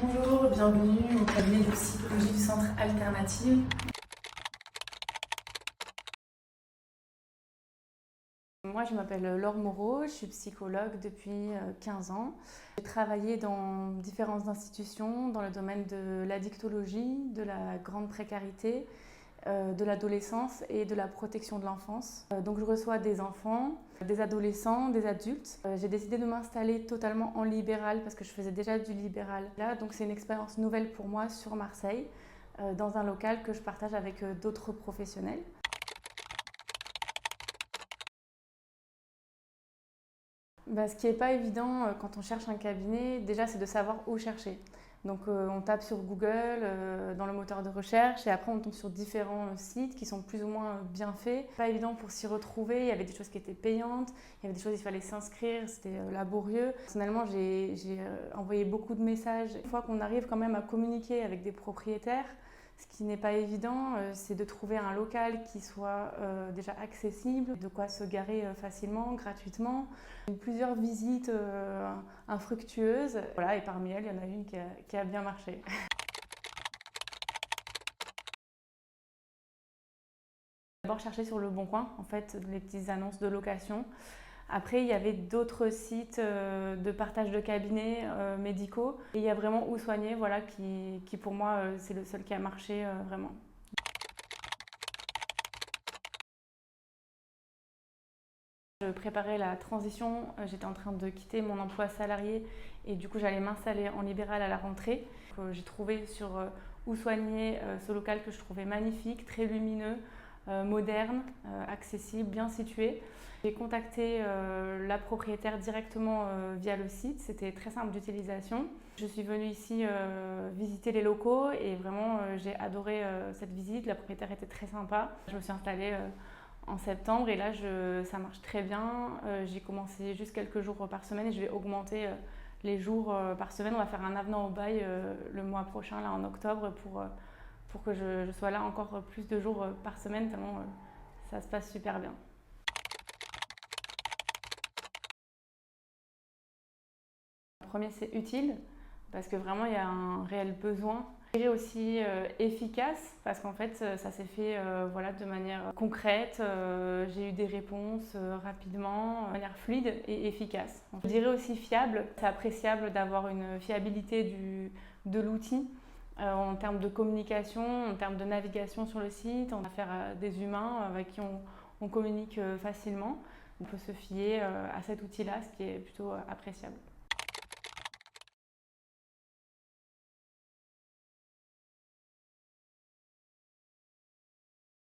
Bonjour, bienvenue au cabinet de psychologie du Centre Alternative. Moi, je m'appelle Laure Moreau, je suis psychologue depuis 15 ans. J'ai travaillé dans différentes institutions dans le domaine de l'addictologie, de la grande précarité, de l'adolescence et de la protection de l'enfance. Donc je reçois des enfants, des adolescents, des adultes. J'ai décidé de m'installer totalement en libéral parce que je faisais déjà du libéral là. Donc c'est une expérience nouvelle pour moi sur Marseille, dans un local que je partage avec d'autres professionnels. Ce qui n'est pas évident quand on cherche un cabinet, déjà, c'est de savoir où chercher. Donc, on tape sur Google, dans le moteur de recherche, et après, on tombe sur différents sites qui sont plus ou moins bien faits. Pas évident pour s'y retrouver. Il y avait des choses qui étaient payantes, il y avait des choses où il fallait s'inscrire, c'était laborieux. Personnellement, j'ai envoyé beaucoup de messages. Une fois qu'on arrive quand même à communiquer avec des propriétaires, ce qui n'est pas évident, c'est de trouver un local qui soit déjà accessible, de quoi se garer facilement, gratuitement. J'ai eu plusieurs visites infructueuses, voilà, et parmi elles, il y en a une qui a bien marché. D'abord chercher sur Le Bon Coin, en fait, les petites annonces de location. Après, il y avait d'autres sites de partage de cabinets médicaux. Et il y a vraiment Où Soigner, voilà, qui pour moi, c'est le seul qui a marché vraiment. Je préparais la transition, j'étais en train de quitter mon emploi salarié et du coup j'allais m'installer en libéral à la rentrée. J'ai trouvé sur Où Soigner ce local que je trouvais magnifique, très lumineux, moderne, accessible, bien situé. J'ai contacté la propriétaire directement via le site, c'était très simple d'utilisation. Je suis venue ici visiter les locaux et vraiment j'ai adoré cette visite, la propriétaire était très sympa. Je me suis installée en septembre et là ça marche très bien. J'ai commencé juste quelques jours par semaine et je vais augmenter les jours par semaine. On va faire un avenant au bail le mois prochain, là en octobre, pour que je sois là encore plus de jours par semaine, tellement ça se passe super bien. Le premier, c'est utile, parce que vraiment il y a un réel besoin. Et aussi efficace, parce qu'en fait ça s'est fait voilà, de manière concrète. J'ai eu des réponses rapidement, de manière fluide et efficace. Je dirais aussi fiable. C'est appréciable d'avoir une fiabilité de l'outil en termes de communication, en termes de navigation sur le site. On a affaire à des humains avec qui on communique facilement. On peut se fier à cet outil-là, ce qui est plutôt appréciable.